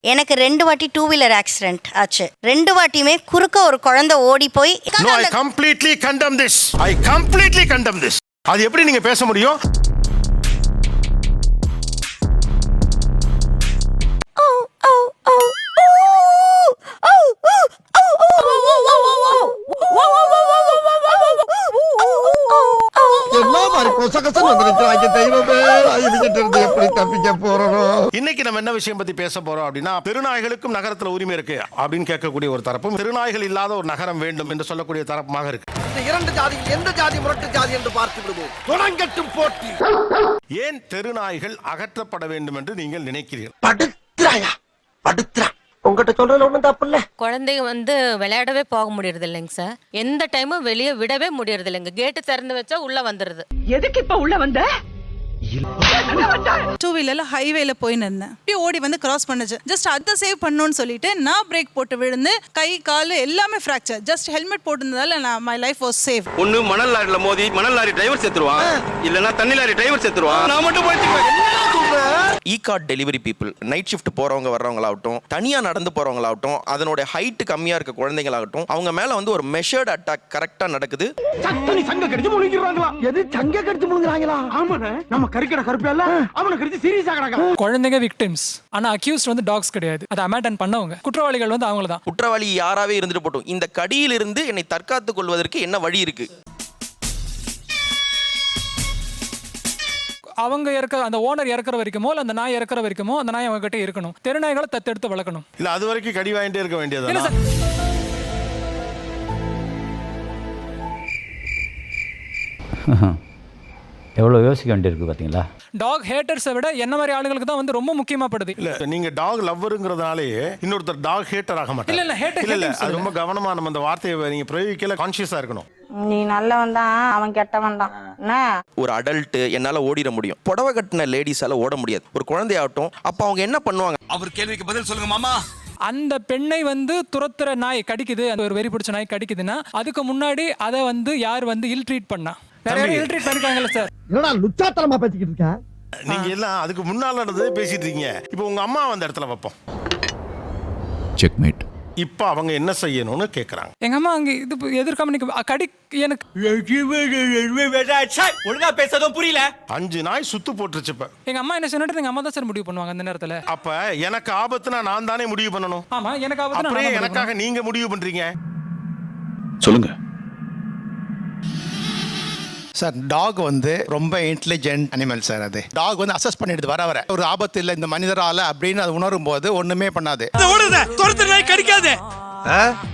எனக்கு 2 வாட்டி 2 wheeler accident ஆச்சு. 2 வாட்டியுமே குறுக்க ஒரு குழந்தை ஓடி போய் No, I completely condemn this. I completely condemn this. அது எப்படி நீங்க பேச முடியும்? இன்னைக்கு நம்ம என்ன விஷயம் பத்தி பேச போறோம் அப்படின்னா, தெருநாய்களுக்கும் நகரத்துல உரிமை இருக்கு அப்படின்னு கேட்கக்கூடிய ஒரு தரப்பும், தெருநாய்கள் இல்லாத ஒரு நகரம் வேண்டும் என்று சொல்லக்கூடிய தரப்புமாக இருக்கு. இந்த இரண்டு ஜாதியில் எந்த ஜாதி முரட்டு ஜாதி என்று பார்த்து விடுவோம். தொடங்கட்டும் போட்டி. ஏன் தெருநாய்கள் அகற்றப்பட வேண்டும் என்று நீங்கள் நினைக்கிறீர்கள்? படுத்துறாயா படுத்துறா. உங்ககிட்ட சொல்றதுல ஒண்ணும் தப்பு இல்ல. குழந்தைங்க விளையாடவே போக முடியறது இல்லைங்க சார். எந்த டைமும் வெளியே விடவே முடியறது இல்லைங்க. கேட்டு திறந்து வச்சா உள்ள வந்துருது. எதுக்கு இப்ப உள்ள வந்த? 2 வீலர்ல ஹைவேல போய் நின்னேன். ஓடி வந்து கிராஸ் பண்ணுச்சு. ஜஸ்ட் அதை சேவ் பண்ணணும்னு சொல்லிட்டு நான் பிரேக் போட்டு விழுந்து கை கால் எல்லாமே ஃப்ராக்சர். ஜஸ்ட் ஹெல்மெட் போட்டிருந்ததால மை லைஃப் வாஸ் சேவ். ஒன்னு மணல் லாரில மோதி மணல் லாரி டிரைவர் செத்துருவான், இல்லனா தண்ணி லாரி டிரைவர் செத்துருவான். நான் மட்டும் போயிடுவேன். இ-கார்ட் டெலிவரி பீப்புள், நைட் ஷிஃப்ட் போறவங்க வர்றவங்களாகட்டும், தனியா நடந்து போறவங்களாகட்டும், அதனோட ஹைட் கம்மியா இருக்க குழந்தைங்களாகட்டும், அவங்க மேல ஒரு மெஷர்ட் அட்டாக் கரெக்டா நடக்குது. சத்தனி சங்க கடிச்சு முழுங்கிடுறாங்களா? எது சங்க கடிச்சு முழுங்குறாங்களா? ஆமாண்ணே, நம்ம கறிக்கடை கருப்பேல்ல அவனை கடிச்சு சீரியஸா கிடக்கா. குழந்தைங்க விக்டிம்ஸ், ஆனா அக்யூஸ்ட் டாக்ஸ் கிடையாது. அதை அமேண்டன் பண்ணவங்க. குற்றவாளிகள் அவங்கள தான். குற்றவாளி யாராவே இருந்துட்டு போட்டும், இந்த கடியிலிருந்து என்னை தற்காத்துக் கொள்வதற்கு என்ன வழி இருக்கு? அவங்க அந்த ஓனர் இறக்குற வரைக்குமோ அந்த நாய் இறக்குற வரைக்குமோ அந்த நாய் அவங்க கிட்ட இருக்கணும். தெருநாய்களை தத்தெடுத்து வளர்க்கணும். இல்ல அது வரைக்கும் கடி வாங்கிட்டே இருக்க வேண்டியது. எவ்வளவு யோசிக்க வேண்டியிருக்கு பாத்தீங்களா? டாக் ஹேட்டர்ஸை விட என்ன மாதிரி ஆளுங்களுக்கு தான் ரொம்ப முக்கியமாப்படுது. இல்ல நீங்க டாக் லவ்வருங்கிறதுனாலே இன்னொருத்தர் டாக் ஹேட்டர் ஆக மாட்டாங்க. இல்ல ஹேட்டர் இல்ல. அது ரொம்ப கவனமா நம்ம அந்த வார்த்தையை நீங்க பிரயோகிக்கல, கான்ஷியஸா இருக்கணும். நீ நல்லவன் தான், அவன் கெட்டவன் தான். ஒரு அடல்ட் என்னால ஓடிட முடியும், புடவை கட்டின லேடிஸால ஓட முடியாது. ஒரு குழந்தையாகட்டும், அப்ப அவங்க என்ன பண்ணுவாங்க? அவர் கேள்விக்கு பதில் சொல்லுங்க மாமா. அந்த பெண்ணை துரத்துற நாய் கடிக்குது, அந்த ஒரு வெறி பிடிச்ச நாய் கடிக்குதுன்னா அதுக்கு முன்னாடி அதை யார் இல் ட்ரீட் பண்ணா? நிறைய இல் ட்ரீட் பண்ணிருக்காங்கல்ல சார். என்னடா லுச்சாத்தனமா பேசிக்கிட்டு இருக்க? நீங்க எல்லாம் அதுக்கு முன்னால நடந்ததே பேசிட்டு இருக்கீங்க. இப்போ உங்க அம்மா அந்த இடத்துல வைப்போம். செக்மேட். இப்ப அவங்க என்ன செய்யணும்னு கேக்குறாங்க. எங்க அம்மா அங்க எதிர்காம கடி எனக்கு ஒழுங்கா பேசதும் புரியல. 5 நாய் சுத்து போட்டுருச்சு. இப்ப எங்க அம்மா என்ன சொன்னது? எங்க அம்மா தான் சார் முடிவு பண்ணுவாங்க அந்த நேரத்துல. அப்ப எனக்கு ஆபத்துனா நான் தானே முடிவு பண்ணணும். ஆமா, எனக்கு ஆபத்துனா அப்படியே எனக்காக நீங்க முடிவு பண்றீங்க. சொல்லுங்க சார். டாக் ரொம்ப இன்டெலிஜென்ட் அனிமல் சார். அது டாக் அசஸ் பண்ணிடுது வர ஒரு ஆபத்து இல்லை இந்த மனிதரால அப்படின்னு அது உணரும் போது ஒண்ணுமே பண்ணாது.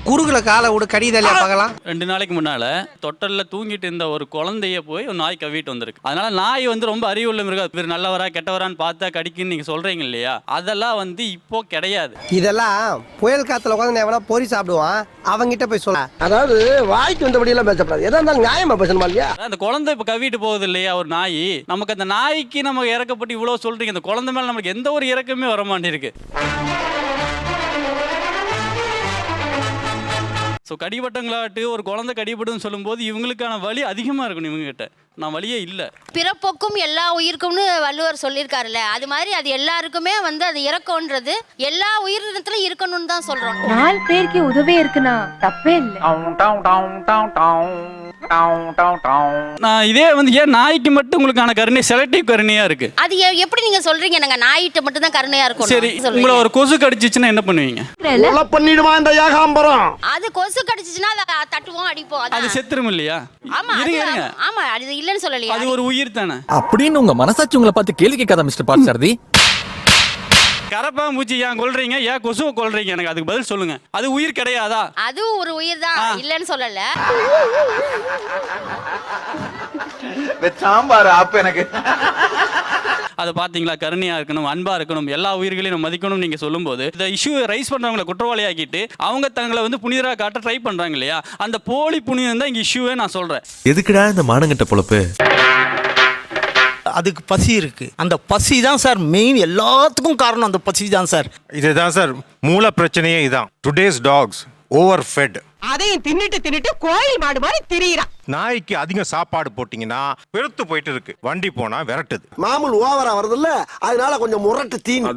குறுகுல காலை விட கடிதலையா பார்க்கலாம். 2 நாளைக்கு முன்னால தொட்டல்ல தூங்கிட்டு இருந்த ஒரு குழந்தைய போய் ஒரு நாய் கவிட்டு வந்திருக்கு. அதனால நாய் ரொம்ப அறிவுள்ள மிருகம். இவர் நல்லவரா கெட்டவரான்னு பார்த்தா கடிக்குன்னு நீங்க சொல்றீங்க இல்லையா? அதெல்லாம் இப்போ கிடையாது. இதெல்லாம் புயல் காத்துல உட்காந்து எவனா பொறி சாப்பிடுவான், அவங்கிட்ட போய் சொல்ல. அதாவது வாய்க்கு வந்தபடி எல்லாம் பேசப்படாது. எதா இருந்தாலும் நியாயமா பேசணுமா இல்லையா? அந்த குழந்தை இப்ப கவிட்டு போகுது இல்லையா ஒரு நாய். நமக்கு அந்த நாய்க்கு நம்ம இறக்கப்பட்டு இவ்வளவு சொல்றீங்க, அந்த குழந்தை மேல நமக்கு எந்த ஒரு இறக்கமே வர மாட்டேருக்கு. ஸோ கடிபட்டங்களாட்டு ஒரு குழந்தை கடிபட்டுன்னு சொல்லும்போது இவங்களுக்கான வலி அதிகமாக இருக்கணும். இவங்க கிட்ட நான் வலியே இல்லை. பிறப்போக்கும் எல்லா உயிருக்கும்னு வள்ளுவர் சொல்லியிருக்காருல்ல, அது மாதிரி அது எல்லாருக்குமே அது இறக்கம்ன்றது எல்லா உயிரினத்திலும் இருக்கணும்னு தான் சொல்றோம். 4 பேருக்கு உதவி இருக்குன்னா தப்பே இல்லை. நான் இதே ஏன் நாய்க்கு மட்டும் உங்களுக்கான கருணை செலக்டிவ் கருணையா இருக்கு? அது எப்படி நீங்க சொல்றீங்க? நாங்க நாயிட்ட மட்டும் தான் கருணையா இருக்கும். சரி, உங்களை ஒரு கொசு கடிச்சிச்சுன்னா என்ன பண்ணுவீங்க? பண்ணிடுமா இந்த ஏகாம்பரம்? அது கொசு கடிச்சிச்சுன்னா அதை தட்டுவோம், அடிப்போம். அது செத்துரும் இல்லையா? ஆமா ஆமா, அது இல்லன்னு சொல்லலையா? அது ஒரு உயிர் தானே. அப்படின்னு உங்க மனசாட்சி உங்களை பார்த்து கேள்வி கேட்காத மிஸ்டர் பார்சாரதி. கரப்பாம்பூச்சி ஏன் கொல்றீங்க, ஏன் கொசுவை கொல்றீங்க? எனக்கு அதுக்கு பதில் சொல்லுங்க. அது உயிர் கிடையாதா? அது ஒரு உயிர் தான், இல்லன்னு சொல்லல. சாம்பார் ஆப் எனக்கு. அதை பாத்தீங்களா? கருணையா இருக்கணும், அன்பா இருக்கணும், எல்லா உயிர்களையும் மதிக்கணும் நீங்க சொல்லும்போது இந்த இஷ்யூ ரைஸ் பண்றவங்களை குற்றவாளியாக்கிட்டு அவங்க தங்களை புனிதரா காட்ட ட்ரை பண்றாங்க இல்லையா? அந்த போலி புனிதம் தான் இங்க இஷ்யூவே நான் சொல்றேன். எதுக்குடா இந்த மானங்கட்ட பொழப்பு? அதுக்கு பசி இருக்கு. அந்த பசி தான் சார் மெயின், எல்லாத்துக்கும் காரணம் அந்த பசி தான் சார். இதுதான் சார் மூல பிரச்சனையே. இதான் டுடேஸ் டாக்ஸ் ஓவர் ஃபெட். அதையும் தின்னுட்டு கோழி மாடு மாதிரி திரியிறான். நாய்க்கு அதிக சாப்பாடு போட்டீங்கன்னா பெருத்து போயிட்டு இருக்கு, வண்டி போனா விரட்டுது. மாமூல் ஓவரா வருதுல்ல, அதனால கொஞ்சம் முரட்டு தீனி.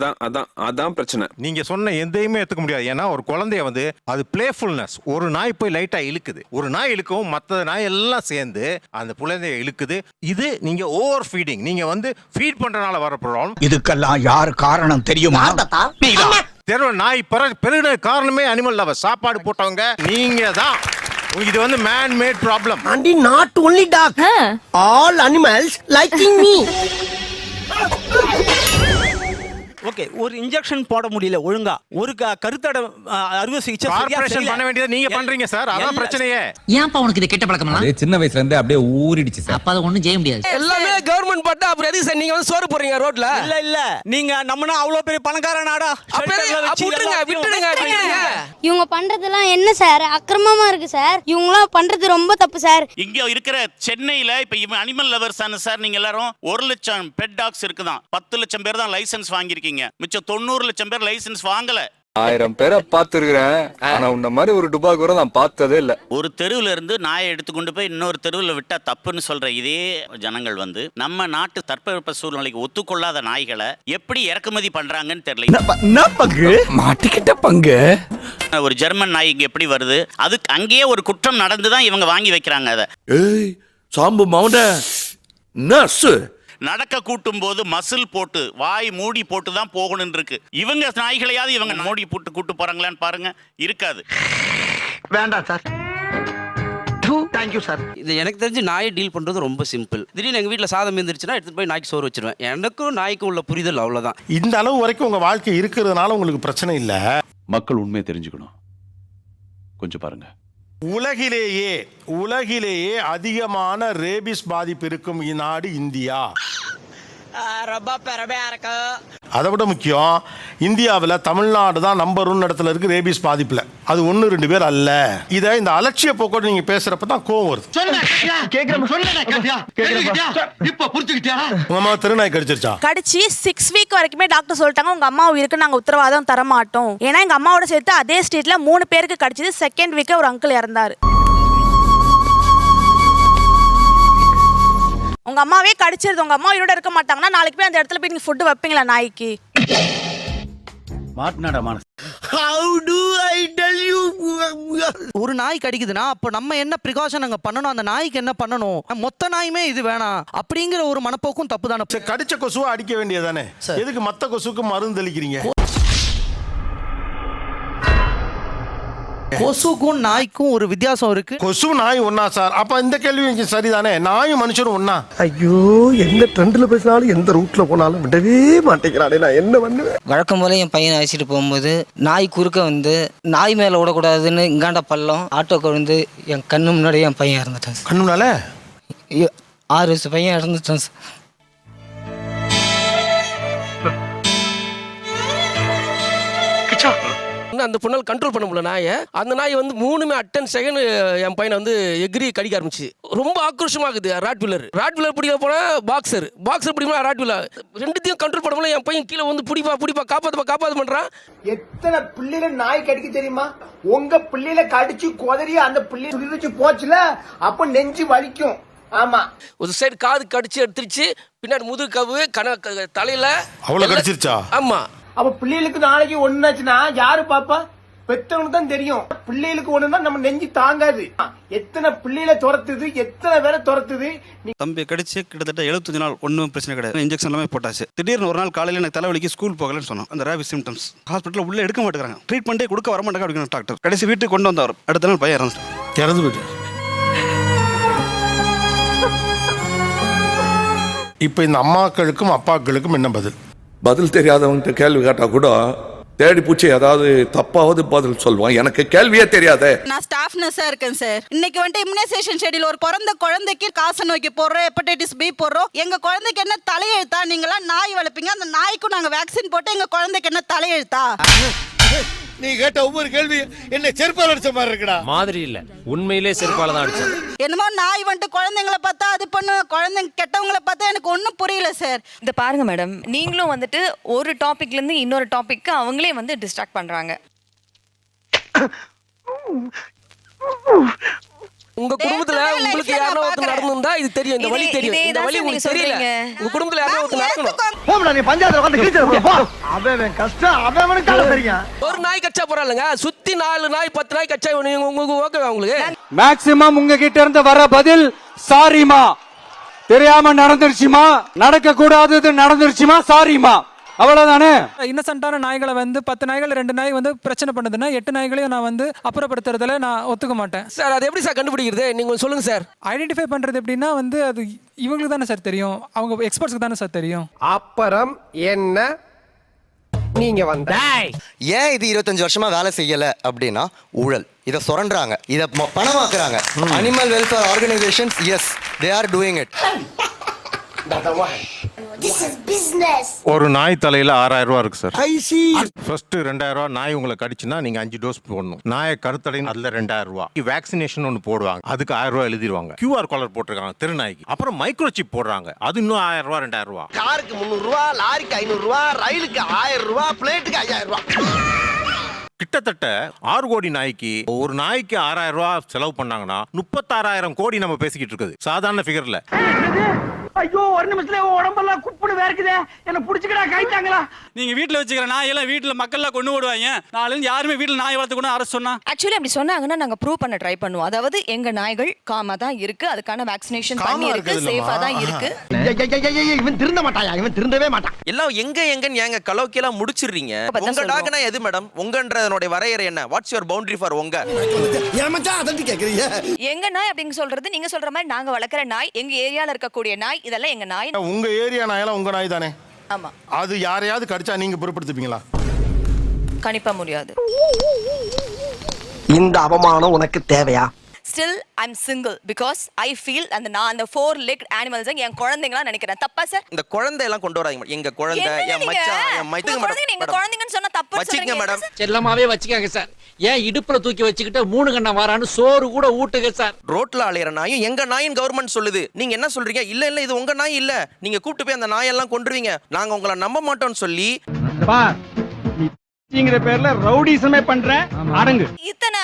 அதான் பிரச்சனை. நீங்க சொன்ன எதையுமே எடுத்துக்க முடியாது. ஏன்னா ஒரு குழந்தைய வந்து அது பிளேஃபுல்னஸ். ஒரு நாய் போய் லைட்டா இழுக்குது, ஒரு நாய் இழுக்கவும் மற்ற நாய் எல்லாம் சேர்ந்து அந்த குழந்தைய இழுக்குது. இது நீங்க ஓவர் ஃபீடிங், நீங்க வந்து ஃபீட் பண்றதுனால வர ப்ராப்ளம். இதுக்கெல்லாம் யார் காரணம் தெரியுமா? தெருவு நாய் பெருகின காரணமே அனிமல் லவர். சாப்பாடு போட்டவங்க நீங்க தான். இது வந்து man made problem. And not only dog, all animals liking me. Okay, ஒரு இன்ஜெக்ஷன் போட முடியல ஒழுங்கா, ஒரு கருத்தடை அறுவை சிகிச்சை கார்ப்பரேஷன் பண்ண வேண்டியது நீங்க பண்றீங்க சார். அதான் பிரச்சனையே. ஏன்ப்பா உனக்கு இது கெட்ட பழக்கமா? சின்ன வயசுல இருந்து அப்படியே ஊறிடுச்சு சார். அப்ப அதை ஒண்ணும் செய்ய முடியாது. எல்லாமே கவர்மெண்ட் பட்டா, அப்புறம் எதுக்கு சார் நீங்க வந்து சோறு போடுறீங்க ரோட்ல? இல்ல நீங்க நம்மனா அவ்வளவு பெரிய பணக்கார நாடா. விட்டுடுங்க. இவங்க பண்றதெல்லாம் என்ன சார் அக்கிரமமா இருக்கு சார். இவங்களாம் பண்றது ரொம்ப தப்பு சார். இங்க இருக்கிற சென்னையில இப்ப இவன் அனிமல் லவர்ஸ் ஆன சார், நீங்க எல்லாரும் 1 லட்சம் பெட் டாக்ஸ் இருக்குதான், 10 லட்சம் பேர் தான் லைசன்ஸ் வாங்கியிருக்கீங்க. மிச்சம் 90 லட்சம் பேர் லைசன்ஸ் வாங்கல. 1000 பேரை பார்த்துருக்கிறேன், ஆனா உன்ன மாதிரி ஒரு டுபாக்கூரை நான் பார்த்ததே இல்ல. ஒரு தெருவுல இருந்து நாயை எடுத்து கொண்டு போய் இன்னொரு தெருவுல விட்டா தப்புன்னு சொல்ற இதே ஜனங்கள் வந்து நம்ம நாட்டு தட்பவெப்ப சூழ்நிலைக்கு ஒத்துக்கொள்ளாத நாய்களை எப்படி இறக்குமதி பண்றாங்கன்னு தெரியல. மாட்டிக்கிட்ட பங்கு. ஒரு ஜெர்மன் நாய் இங்க எப்படி வருது, அதுக்கு அங்கேயே ஒரு குற்றம் நடந்துதான் இவங்க வாங்கி வைக்கிறாங்க. அதை சாம்பு மவுண்ட நர்ஸ் நடக்க கூட்டும் போது மசில் போட்டு வாய் மூடி போட்டு தான் போகணும் இருக்கு. இவங்க நாய்களையாவது இவங்க மூடி போட்டு கூட்டு போறாங்களான்னு பாருங்க. இருக்காது. வேண்டாம் சார். Thank you sir. இது எனக்கு தெரிஞ்சு நாயை டீல் பண்றது ரொம்ப சிம்பிள். திடீர்னு எங்க வீட்டுல சாதம் இருந்துச்சுன்னா எடுத்துட்டு போய் நாய்க்கு சோறு வச்சிருவேன். எனக்கும் நாய்க்கும் உள்ள புரிதல் அவ்வளவுதான். இந்த அளவு வரைக்கும் உங்க வாழ்க்கை இருக்கிறதுனால உங்களுக்கு பிரச்சனை இல்ல. மக்கள் உண்மையை தெரிஞ்சுக்கணும், கொஞ்சம் பாருங்க. உலகிலேயே அதிகமான ரேபிஸ் பாதிப்பு இருக்கும் நாடு இந்தியா. அதை விட முக்கியம், இந்தியாவில் தமிழ்நாடு தான் நம்பர் 1 இடத்துல இருக்கு ரேபிஸ் பாதிப்புல. அது 1-2 பேர் அல்ல. இதை இந்த அலட்சிய போக்கோடு நீங்க பேசுறப்ப தான் கோவம் வருது. உங்க அம்மா திருநாய் கடிச்சிருச்சா? கடிச்சு 6 வீக் வரைக்குமே டாக்டர் சொல்லிட்டாங்க உங்க அம்மா உயிருக்கு நாங்க உத்தரவாதம் தர மாட்டோம். ஏன்னா எங்க அம்மாவோட சேர்த்து அதே ஸ்ட்ரீட்ல 3 பேருக்கு கடிச்சது. செகண்ட் வீக் ஒரு அங்கிள் இறந்தாரு. உங்க அம்மாவே கடிச்சிருது, உங்க அம்மா உயிரோட இருக்க மாட்டாங்கன்னா நாளைக்கு போய் அந்த இடத்துல போய் நீங்க ஃபுட் வைப்பீங்களா நாய்க்கு? மாட்டினாடா Manas. How do I tell you? ஒரு நாய் கடிக்குதுன்னா அப்ப நம்ம என்ன ப்ரிகாஷன் அங்க பண்ணணும், அந்த நாய்க்கு என்ன பண்ணணும்? மொத்த நாயுமே இது வேணாம் அப்படிங்கிற ஒரு மனப்போக்கும் தப்பு தானே. கடிச்ச கொசுவை அடிக்க வேண்டியதானே, எதுக்கு மத்த கொசுக்கு மருந்து தெளிக்கிறீங்க? கொசுக்கும் நாய்க்கும் ஒரு வித்தியாசம் இருக்கு. கொசு நாய் ஒன்னா சார்? அப்ப இந்த கேள்வி சரிதானே, நாயும் மனுஷனும் ஒன்னா? ஐயோ, எந்த ட்ரெண்ட்ல பேசினாலும் எந்த ரூட்ல போனாலும் விடவே மாட்டேங்கிறானே, நான் என்ன பண்ணுவேன்? வழக்கம் போல என் பையனை அழைச்சிட்டு போகும்போது நாய் குறுக்க வந்து நாய் மேல விடக்கூடாதுன்னு இங்காண்ட பள்ளம் ஆட்டோக்கு வந்து என் கண்ணு முன்னாடியே என் பையன் இறந்துட்டான். கண்ணு முன்னால 6 வயசு பையன் இறந்துட்டான் சார். அந்த பொண்ணால் கண்ட்ரோல் பண்ண முடியல நாயை. அந்த நாய் வந்து 3 அட்டன் செகண்ட் என் பையனை வந்து எகிரி கடிக்க ஆரம்பிச்சு. ரொம்ப ஆக்ரோஷமாகுது. ராட்வீலர் பிடிக்க போனா பாக்ஸர் பிடிக்க ராட்வீலர், ரெண்டுத்தையும் கண்ட்ரோல் பண்ண முடியல. என் பையன் கீழே வந்து பிடிப்பா காப்பாத்து பண்றான். எத்தனை பிள்ளைல நாய் கடிக்க தெரியுமா? உங்க பிள்ளைல கடிச்சு கொதறி அந்த பிள்ளை துடிச்சு போச்சுல, அப்ப நெஞ்சு வலிக்கும். ஆமா, ஒரு சைடு காது கடிச்சு எடுத்துருச்சு, பின்னாடி முதுகு கவு தலையில அவ்வளவு கடிச்சிருச்சா? ஆமா. அப்ப பிள்ளைகளுக்கு நாளைக்கு ஒண்ணுச்சுன்னா யாரு பாப்பா? பெத்தவனுக்கு தான் தெரியும். பிள்ளைகளுக்கு ஒண்ணுன்னா நம்ம நெஞ்சு தாங்காது. எத்தனை பிள்ளைகளை துரத்துது, எத்தனை பேரை துரத்துது. தம்பி கடிச்சு கிட்டத்தட்ட 75 நாள் ஒன்றும் பிரச்சனை கிடையாது. இன்ஜெக்ஷன் எல்லாமே போட்டாச்சு. திடீர்னு ஒரு நாள் காலையில் எனக்கு தலைவலிக்கு ஸ்கூல் போகலன்னு சொன்னோம். அந்த ரேபிஸ் சிம்டம்ஸ் ஹாஸ்பிட்டலில் உள்ள எடுக்க மாட்டேங்கிறாங்க. ட்ரீட்மெண்ட்டே கொடுக்க வர மாட்டாங்க அப்படிங்கிற டாக்டர். கடைசி வீட்டுக்கு கொண்டு வந்தவர் அடுத்த நாள் பையன் இறந்து போயிட்டு. இப்போ இந்த அம்மாக்களுக்கும் அப்பாக்களுக்கும் என்ன பதில்? பதில் தெரியாதவங்க கேள்வி கேட்டா கூட தேடி பூச்சி ஏதாவது தப்பாவது பதில் சொல்லுவான். எனக்கு கேள்வியே தெரியாது. நான் ஸ்டாஃப் நர்ஸா இருக்கேன் சார். இன்னைக்கு வந்துட்டு இம்யூனைசேஷன் ஷெட்யூல், ஒரு பிறந்த குழந்தைக்கு காச நோய்க்கு போடுறோம், ஹெப்படைட்டிஸ் பி போடுறோம். எங்க குழந்தைக்கு என்ன தலையெழுத்தா? நீங்களாம் நாய் வளர்ப்பீங்க, அந்த நாய்க்கும் நாங்க வேக்சின் போட்டு எங்க குழந்தைக்கு என்ன தலையெழுத்தா? நீ கேட்ட ஒவ்வொரு கேள்வி என்ன செருப்பால அடிச்ச மாதிரி இருக்குடா. மாதிரி இல்ல, உண்மையிலே செருப்பால தான் அடிச்சது. என்னமோ நாய் வந்துட்டு குழந்தைங்களை பார்த்தா அது பண்ணு, குழந்தைங்க கெட்டவங்களை பார்த்தா எனக்கு ஒன்றும் புரியல சார். இந்த பாருங்க மேடம், நீங்களும் வந்துட்டு ஒரு டாபிக்ல இருந்து இன்னொரு டாபிக்கு அவங்களே வந்து டிஸ்ட்ராக்ட் பண்றாங்க. உங்க குடும்பத்துல உங்களுக்கு யாரோ ஒருத்தர் நடந்துருந்தா இது தெரியும், இந்த வழி தெரியும். இந்த வழி உங்களுக்கு தெரியல. உங்க குடும்பத்துல யாரோ ஒருத்தர் நடக்கணும். நீ பஞ்சாயத்துல வந்து கிழிச்சு போ. அவன் கஷ்டம் அவனுக்கு தெரியும். ஒரு நாய் கச்சா போறாங்க, சுத்தி 4 நாய் 10 நாய் கச்சா உங்களுக்கு ஓகேவா உங்களுக்கு? மேக்ஸிமம் உங்ககிட்ட இருந்து வர பதில் சாரிமா, தெரியாம நடந்துருச்சுமா, நடக்க கூடாதது நடந்துருச்சுமா, சாரிமா, அவ்வளவுதானே. இன்னசென்ட்டான நாய்களை வந்து 10 நாய்கள் 2 நாய் வந்து பிரச்சனை பண்ணுதுன்னா 8 நாய்களையும் நான் வந்து அப்புறப்படுத்துறதுல நான் ஒத்துக்க மாட்டேன் சார். அது எப்படி சார் கண்டுபிடிக்கிறது? நீங்க சொல்லுங்க சார். ஐடென்டிஃபை பண்றது எப்படின்னா வந்து அது இவங்களுக்கு தானே சார் தெரியும், அவங்க எக்ஸ்பர்ட்ஸ்க்கு தானே சார் தெரியும். அப்புறம் என்ன நீங்க வந்த ஏன் இது 25 வருஷமா வேலை செய்யல அப்படின்னா ஊழல். இதை சுரண்டுறாங்க, இதை பணமாக்குறாங்க. Animal welfare organisations, yes they are doing it. ஒரு நாய் தலையில 6000 ரூபா இருக்கு சார். ஃபர்ஸ்ட் 2000 ரூபா நாய் உங்களை கடிச்சுன்னா நீங்க 5 டோஸ் போடணும். நாயை கருத்தடை அதுல 2000 ரூபா. வேக்சினேஷன் ஒன்று போடுவாங்க, அதுக்கு 1000 ரூபா எழுதிடுவாங்க. QR காலர் போட்டிருக்காங்க திருநாய்க்கு. அப்புறம் மைக்ரோ சிப் போடுறாங்க, அது இன்னும் 1000 ரூபா 2000 ரூபா. காருக்கு 300 ரூபா, லாரிக்கு 500 ரூபா, ரயிலுக்கு 1000 ரூபா, பிளேட்டுக்கு 5000 ரூபா. கிட்டத்தட்ட 6 கோடி நாய்க்கு ஒரு நாய்க்கு 6000 ரூபா செலவு பண்ணாங்கன்னா 36,000 கோடி நம்ம பேசிக்கிட்டு இருக்குது. சாதாரண ஃபிகர்ல. ஐயோ ஒரு நிமிஷத்துல உடம்பெல்லாம் குப்புடு வேர்க்குதே, என்ன புடிச்சுக்கடா கைத்தாங்களா. நீங்க வீட்டுல வச்சுக்கிற நாய் எல்லாம் வீட்டுல மக்கள்லாம் கொண்டு ஓடுவாங்க. நாளைக்கு யாருமே வீட்டுல நாய் வளர்த்துக்கணும் அரசு சொன்னா. ஆக்சுவலி அப்படி சொன்னாங்கன்னா நாங்க ப்ரூவ் பண்ண ட்ரை பண்ணுவோம். அதாவது எங்க நாய்கள் காமா தான் இருக்கு, அதுக்கான வேக்சினேஷன் பண்ணி இருக்கு, சேஃபா தான் இருக்கு. இவன் திருந்த மாட்டாயா, இவன் திருந்தவே மாட்டான். எல்லாம் எங்கன்னு ஏங்க கலோக்கியெல்லாம் முடிச்சிடுறீங்க? உங்க டாக்னா எது மேடம்? உங்கன்றதனுடைய வரையறை என்ன? வாட்ஸ் யுவர் பவுண்டரி ஃபார் உங்க? எங்க நாய் அப்படிங்க சொல்றது நீங்க சொல்ற மாதிரி நாங்க வளர்க்குற நாய், எங்க ஏரியால இருக்கக்கூடிய நாய், இதெல்லாம் எங்க நாய். உங்க ஏரியா நாயெல்லாம் உங்க நாய் தானே? ஆமா. அது யாரையாவது கடிச்சா நீங்க பொறுப்படுத்துப்பீங்களா? கணிப்பா முடியாது. இந்த அவமானம் உனக்கு தேவையா? Still I'm single because I feel அந்த 4-legged animals என் குழந்தைங்களா நினைக்கிறேன். தப்பா சார்? இந்த குழந்தை எல்லாம் கொண்டு வராதீங்க. எங்க குழந்தை, என் மச்சான், என் மைத்துங்க மேடம். எங்க குழந்தைங்கன்னு சொன்னா தப்பு வச்சிங்க மேடம். செல்லமாவே வச்சுக்கங்க சார். ஏன் இடுப்புல தூக்கி வச்சுக்கிட்டு 3 கண்ணா வாரான்னு சோறு கூட ஊட்டுங்க சார். ரோட்ல அலையற நாயும் எங்க நாயின் கவர்மெண்ட் சொல்லுது. நீங்க என்ன சொல்றீங்க? இல்ல இது உங்க நாய் இல்ல, நீங்க கூப்பிட்டு போய் அந்த நாயெல்லாம் கொன்றுவீங்க, நாங்க உங்களை நம்ப மாட்டோம்னு சொல்லி பேர்ல ரவுடிசமே பண்ற அடங்கு. இத்தனை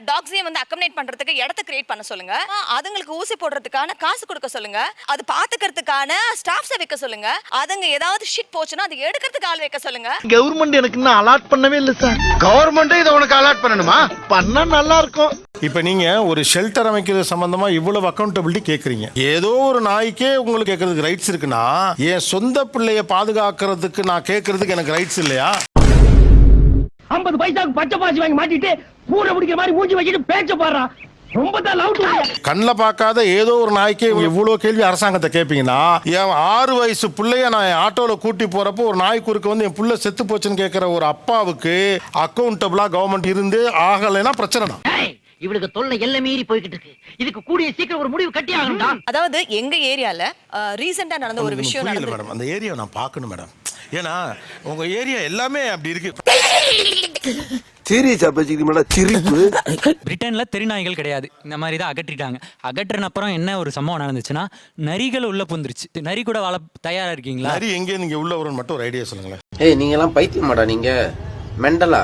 டாக்ஸையும் வந்து அக்கமடேட் பண்றதுக்கு இடத்தை கிரியேட் பண்ண சொல்லுங்க. அதுங்களுக்கு ஊசி போடுறதுக்கான காசு கொடுக்க சொல்லுங்க. அது பாத்துக்கிறதுக்கான ஸ்டாஃப்ஸை வைக்க சொல்லுங்க. அதுங்க ஏதாவது ஷிட் போச்சுன்னா அது எடுக்கிறதுக்கு ஆள் வைக்க சொல்லுங்க. கவர்மெண்ட் எனக்கு இன்னும் அலாட் பண்ணவே இல்ல சார். கவர்மெண்டே இதை உனக்கு அலாட் பண்ணணுமா? பண்ணா நல்லா இருக்கும். இப்ப நீங்க ஒரு ஷெல்டர் அமைக்கிறது சம்பந்தமா இவ்வளவு அக்கௌண்டபிலிட்டி கேக்குறீங்க. ஏதோ ஒரு நாய்க்கே உங்களுக்கு கேட்கறதுக்கு ரைட்ஸ் இருக்குன்னா என் சொந்த பிள்ளைய பாதுகாக்கிறதுக்கு நான் கேட்கறதுக்கு எனக்கு ரைட்ஸ் இல்லையா? 50 பைசாக்கு பச்சை பாசி வாங்கி மாட்டிட்டு பூரை பிடிக்கிற மாதிரி மூஞ்சி வச்சுட்டு பேச்ச பாடுறா. ரொம்ப தான் லவுட். கண்ணில் பார்க்காத ஏதோ ஒரு நாய்க்கே இவ்வளவு கேள்வி அரசாங்கத்தை கேட்பீங்கன்னா, என் 6 வயசு பிள்ளைய நான் ஆட்டோவில் கூட்டி போறப்போ ஒரு நாய் குறுக்க வந்து என் புள்ள செத்து போச்சுன்னு கேட்கிற ஒரு அப்பாவுக்கு அக்கௌண்டபிளா கவர்மெண்ட் இருந்து ஆகலைன்னா பிரச்சனை தான். இவளுக்கு தொல்லை எல்லை மீறி போய்கிட்டு இருக்கு. இதுக்கு கூடிய சீக்கிரம் ஒரு முடிவு கட்டி ஆகணும்டா. அதாவது எங்க ஏரியால ரீசெண்டா நடந்த ஒரு விஷயம் நடந்தது மேடம். அந்த ஏரியா நான் பார்க்கணும் மேடம். ஏன்னா உங்க ஏரியா எல்லாமே அப்படி இருக்கு. பிரிட்டன்ல தெருநாய்கள் கிடையாது, இந்த மாதிரி தான் அகற்றிட்டாங்க. அகற்றின அப்புறம் என்ன ஒரு சம்பவம் நடந்துச்சுன்னா நரிகள் உள்ள புந்துருச்சு. நரி கூட வாழ தயாரா இருக்கீங்களா? நரி எங்கே நீங்க உள்ள வரும்னு மட்டும் ஒரு ஐடியா சொல்லுங்களேன். ஏய் நீங்க எல்லாம் பைத்தியம் மாடா, நீங்க மெண்டலா?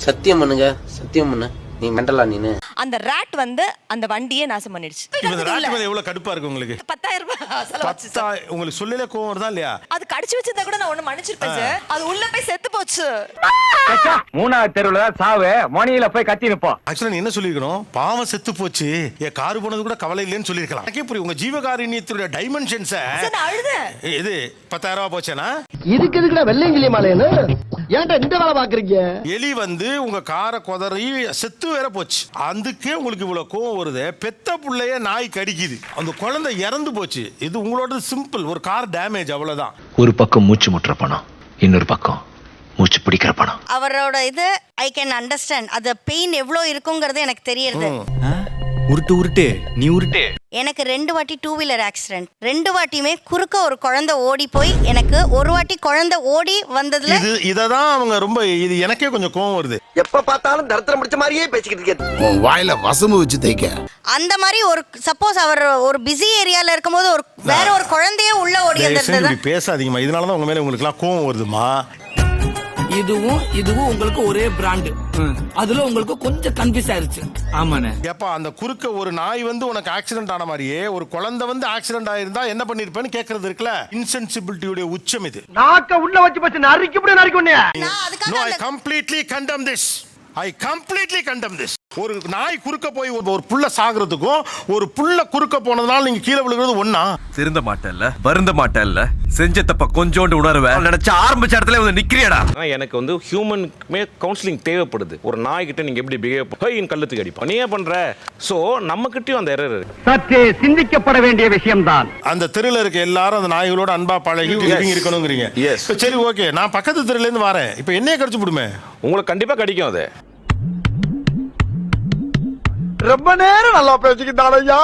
சத்தியம் பண்ணுங்க, சத்தியம் பண்ணு. நீ மெண்டலா? நீனு அந்த ராட் வந்து அந்த வண்டியே நாசம் பண்ணிடுச்சு. இந்த ராட் மேல எவ்வளவு கடுப்பா இருக்கு உங்களுக்கு? 10,000 ரூபாய் செலவாச்சு சார். உங்களுக்கு சொல்லல கோவம் வருதா இல்லையா? அது கடிச்சு வச்சிருந்தா கூட நான் ஒண்ணு மன்னிச்சிருப்பேன் சார். அது உள்ள போய் செத்து போச்சு. 3வது தெருவுல தான் சாவு, மணியில போய் கத்தி நிப்போம். ஆக்சுவலா நீ என்ன சொல்லிருக்கணும்? பாவம் செத்து போச்சு, என் கார் போனது கூட கவலை இல்லைன்னு சொல்லிருக்கலாம். எனக்கே புரியும் உங்க ஜீவகாருண்யத்துடைய டைமென்ஷன்ஸை. நான் அழுதேன். இது 10,000 ரூபாய் போச்சேனா? இதுக்கு எதுக்குடா வெள்ளையங்கிலி மாலைன்னு ஏன்டா இந்த வேலை பாக்குறீங்க? எலி வந்து உங்க காரை கொதறி செத்து வேற போச்சு. அதுக்கே உங்களுக்கு இவ்வளவு கோவம் வருது. பெத்த புள்ளைய நாய் கடிக்குது, அந்த குழந்தை இறந்து போச்சு. இது உங்களோட சிம்பிள் ஒரு கார் டேமேஜ், அவ்வளவுதான். ஒரு பக்கம் மூச்சு முட்டுற பணம், இன்னொரு பக்கம் மூச்சு பிடிக்கிற பணம். அவரோட இது ஐ கேன் அண்டர்ஸ்டாண்ட். அது பெயின் எவ்வளோ இருக்குங்கிறது எனக்கு தெரியுது. உருட்டு நீ உருட்டு. எனக்கு 2 வாட்டி 2 வீலர் ஆக்சிடென்ட். 2 வாட்டியுமே குறுக்க ஒரு குழந்தை ஓடி போய் எனக்கு ஒரு வாட்டி குழந்தை ஓடி வந்ததுல இததான் அவங்க ரொம்ப இது எனக்கே கொஞ்சம் கோவம் வருது. எப்ப பார்த்தாலும் தரத்திரம் பிடிச்ச மாதிரியே பேசிக்கிட்டு இருக்கே. வாயில வசம்பு வச்சு தேய்க்க. அந்த மாதிரி ஒரு சப்போஸ் அவர் ஒரு பிஸி ஏரியால இருக்கும்போது ஒரு வேற ஒரு குழந்தையே உள்ள ஓடி வந்தது. பேசாதீங்கம்மா, இதனாலதான் உங்க மேல உங்களுக்கு எல்லாம் கோவம் வருதுமா. இதுவும் உங்களுக்கு ஒரே பிராண்ட். அதுல உங்களுக்கு கொஞ்சம் கன்ஃபியூஸ் ஆயிருச்சு. ஆமாண்ணே. ஏப்பா அந்த குறுக்க ஒரு நாய் வந்து உனக்கு ஆக்சிடென்ட் ஆன மாதிரியே ஒரு குழந்தை வந்து ஆக்சிடென்ட் ஆயிருந்தா என்ன பண்ணிருப்பேன்னு கேக்குறது இருக்குல்ல, இன்சென்சிபிலிட்டியோட உச்சம் இது. நாக்க உள்ள வச்சு பச்சு நறுக்கி இப்படி நறுக்கொன்னே. No, I completely condemn this. I completely condemn this. ஒரு நாய் குறுக்க போய் ஒரு புள்ள சாகிறதுக்கும் ஒரு புள்ள குறுக்க போனதுனால நீங்க கீழே விழுகிறது ஒண்ணா? திருந்த மாட்டேல்ல, வருந்த மாட்டேல்ல, செஞ்ச தப்ப கொஞ்சோண்டு உணர்வேன் நினைச்ச ஆரம்பிச்ச இடத்துல வந்து நிக்கிறியடா. எனக்கு வந்து ஹியூமனுக்குமே கவுன்சிலிங் தேவைப்படுது. ஒரு நாய் கிட்ட நீங்க எப்படி பிஹேவ் ஹையின் கழுத்துக்கு அடிப்பா நீ ஏன் பண்ற? சோ நம்ம கிட்டயும் அந்த எரர் இருக்கு. சற்றே சிந்திக்கப்பட வேண்டிய விஷயம்தான். அந்த தெருல இருக்க எல்லாரும் அந்த நாய்களோட அன்பா பழகி இருக்கணுங்கிறீங்க. சரி ஓகே, நான் பக்கத்து தெருல இருந்து வரேன், இப்ப என்னைய கடிச்சு விடுமே? உங்களுக்கு கண்டிப்பா கடிக்கும். அது ரொம்ப நேரம் நல்லா பேசிக்கிட்டாரையா.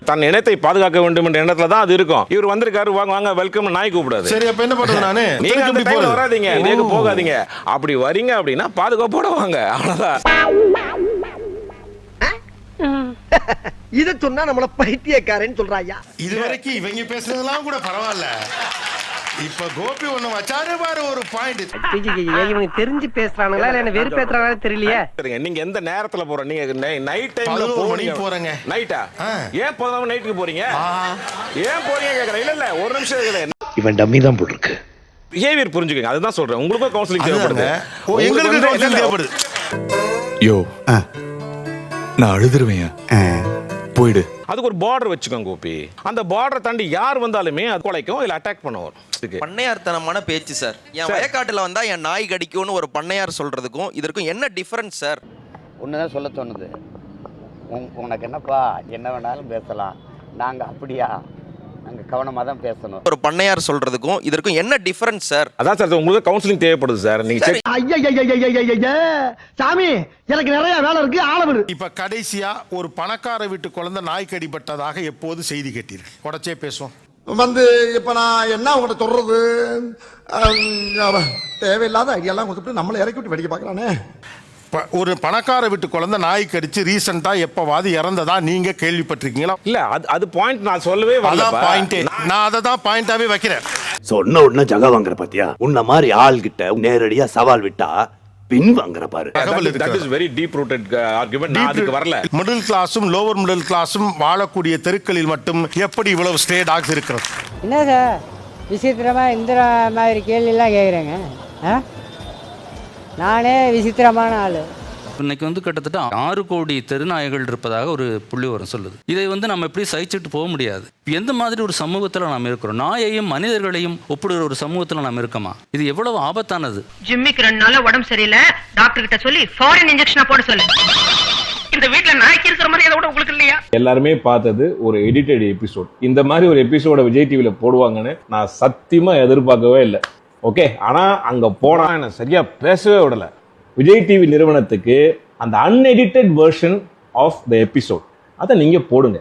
தன் இனத்தை பாதுகாக்க வேண்டும் என்ற எண்ணத்துல தான் அது இருக்கும். இவர் வந்திருக்காரு, வாங்க வாங்க வெல்கம் நாய் கூப்பிடாது. சரி அப்ப என்ன பண்றது? நானு நீங்க அந்த டைம்ல வராதீங்க, நீங்க போகாதீங்க. அப்படி வரீங்க அப்படின்னா பாதுகாப்போட வாங்க, அவ்வளவுதான். இத சொன்னா நம்மள பைத்தியக்காரன்னு சொல்றாயா. இது வரைக்கும் இவங்க பேசுனதெல்லாம் கூட பரவாயில்ல, இப்ப கோபி ஒண்ணு வச்சாரு பாரு ஒரு பாயிண்ட். இவங்க தெரிஞ்சு பேசுறாங்களா இல்ல வெறுப்பு பேசுறாங்களா தெரியலையே. நீங்க எந்த நேரத்துல போற? நீங்க நைட் டைம்ல 11 மணிக்கு போறீங்க. நைட்டா? ஏன் 11 நைட்டுக்கு போறீங்க? ஏன் போறீங்க கேக்குறேன். இல்ல இல்ல ஒரு நிமிஷம் இல்ல, இவன் டம்மி தான் போட்டுருக்கு. பிஹேவியர் புரிஞ்சுக்கங்க, அதுதான் சொல்றேன். உங்களுக்கும் கவுன்சிலிங் தேவைப்படுது. எங்களுக்கு கவுன்சிலிங் தேவைப்படுது. யோ நான் அழுதுருவேன், போயிடு. அதுக்கு ஒரு பார்டர் வச்சுக்கோங்க கோபி. அந்த பார்டரை தாண்டி யார் வந்தாலுமே அது கொலைக்கும் இல்ல அட்டாக் பண்ண வரும். பண்ணையார்த்தனமான பேச்சு சார். என் வயக்காட்டுல வந்தா என் நாய் கடிக்கும்னு ஒரு பண்ணையார் சொல்றதுக்கும் இதற்கும் என்ன டிஃபரன்ஸ் சார்? ஒண்ணுதான் சொல்ல தோணுது, உனக்கு என்னப்பா என்ன வேணாலும் பேசலாம், நாங்க அப்படியா, நாங்க கவனமா தான் பேசணும். ஒரு பண்ணையார் சொல்றதுக்கும் இதற்கும் என்ன டிஃபரன்ஸ் சார்? அதான் சார் உங்களுக்கு கவுன்சிலிங் தேவைப்படுது சார். நீங்க சாமி எனக்கு நிறைய வேலை இருக்கு, ஆளவர். இப்ப கடைசியா ஒரு பணக்கார வீட்டு குழந்தை நாய் கடிபட்டதாக எப்போது செய்தி கேட்டீர்கள்? உடச்சே பேசுவோம். வந்து இப்ப நான் என்ன உங்கள்ட்ட சொல்றது, தேவையில்லாத ஐடியாலாம் கொடுத்துட்டு நம்மளை இறக்கி விட்டு வெடிக்க பாக்குறானே. ஒரு பணக்கார வீட்டு குழந்தை நாய் கடிச்சு ரீசெண்டா எப்பவாது இறந்ததா நீங்க கேள்விப்பட்டிருக்கீங்களா? இல்ல அது பாயிண்ட் நான் சொல்லவே வரல. பாயிண்ட் நான் அதை தான் பாயிண்டாவே வைக்கிறேன். சொன்ன உடனே ஜகா வாங்குற பாத்தியா? உன்ன மாதிரி ஆள் கிட்ட நேரடியா சவால் விட்டா பின் வாங்குற பாரு. That is very deep rooted argument. நான் அதுக்கு வரல. மிடில் கிளாஸும் லோவர் மிடில் கிளாஸும் வாழக்கூடிய தெருக்களில் மட்டும் எப்படி இவ்வளவு ஸ்டே டாக்ஸ் இருக்கிறது? என்ன சார் விசித்திரமா இந்த மாதிரி கேள்வி எல்லாம் கேக்குறேங்க? நானே விசித்திரமான ஆளு. இன்னைக்கு வந்து கிட்டத்தட்ட 6 கோடி தெருநாய்கள் இருப்பதாக ஒரு புள்ளிவிவரம் சொல்லுது. இதை வந்து நம்ம எப்படி சகிச்சுட்டு போக முடியாது. எந்த மாதிரி ஒரு சமூகத்தில் நாம் இருக்கிறோம்? நாயையும் மனிதர்களையும் ஒப்பிடுகிற ஒரு சமூகத்தில் நாம் இருக்கோமா? இது எவ்வளவு ஆபத்தானது. ஜிம்மிக்கு 2 நாள் உடம்பு சரியில்லை, டாக்டர் கிட்ட சொல்லி ஃபாரின் இன்ஜெக்ஷனா போட சொல்லு. இந்த வீட்ல நாய்க்கு இருக்கிற மாதிரி அதை விட உங்களுக்கு இல்லையா? எல்லாருமே பார்த்தது ஒரு எடிட்டட் எபிசோட். இந்த மாதிரி ஒரு எபிசோட விஜய் டிவில போடுவாங்கன்னு நான் சத்தியமா எதிர்பார்க்கவே இல்லை. ஓகே, ஆனா அங்க போனா என்ன சரியா பேசவே விடல. விஜய் டிவி நிறுவனத்துக்கு அந்த unedited version of the episode அதை நீங்க போடுங்க.